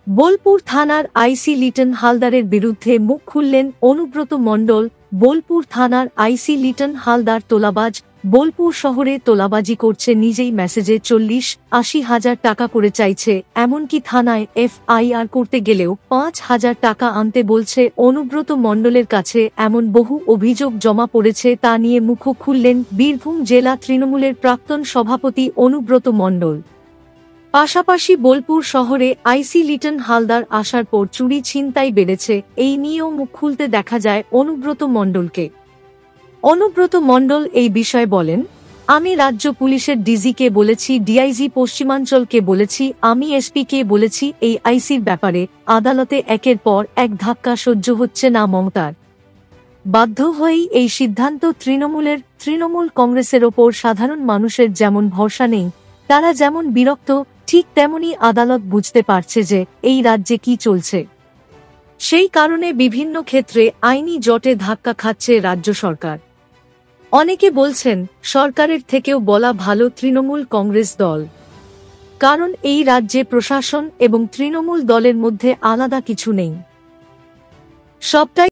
বোলপুর থানার আইসি লিটন হালদারের বিরুদ্ধে মুখ খুললেন অনুব্রত মণ্ডল। বোলপুর থানার আইসি লিটন হালদার তোলাবাজ, বোলপুর শহরে তোলাবাজি করছে, নিজেই মেসেজে 40-80 হাজার টাকা করে চাইছে, এমনকি থানায় এফআইআর করতে গেলেও 5,000 টাকা আনতে বলছে। অনুব্রত মণ্ডলের কাছে এমন বহু অভিযোগ জমা পড়েছে, তা নিয়ে মুখ খুললেন বীরভূম জেলা তৃণমূলের প্রাক্তন সভাপতি অনুব্রত মণ্ডল। পাশাপাশি বোলপুর শহরে আইসি লিটন হালদার আসার পর চুরি ছিনতাই বেড়েছে, এই নিয়েও মুখ খুলতে দেখা যায় অনুব্রত মণ্ডলকে। অনুব্রত মণ্ডল এই বিষয়ে বলেন, আমি রাজ্য পুলিশের ডিজিকে বলেছি, ডিআইজি পশ্চিমাঞ্চলকে বলেছি, আমি এসপিকে বলেছি এই আইসির ব্যাপারে। আদালতে একের পর এক ধাক্কা সহ্য হচ্ছে না মমতার। বাধ্য হয়েই এই সিদ্ধান্ত। তৃণমূল কংগ্রেসের ওপর সাধারণ মানুষের যেমন ভরসা নেই, তারা যেমন বিরক্ত, ঠিক তেমনি আদালত বুঝতে পারছে যে এই রাজ্যে কি চলছে। সেই কারণে বিভিন্ন ক্ষেত্রে আইনি জটে ধাক্কা খাচ্ছে রাজ্য সরকার। অনেকে বলছেন সরকারের থেকেও বলা ভালো তৃণমূল কংগ্রেস দল, কারণ এই রাজ্যে প্রশাসন এবং তৃণমূল দলের মধ্যে আলাদা কিছু নেই, সবটাই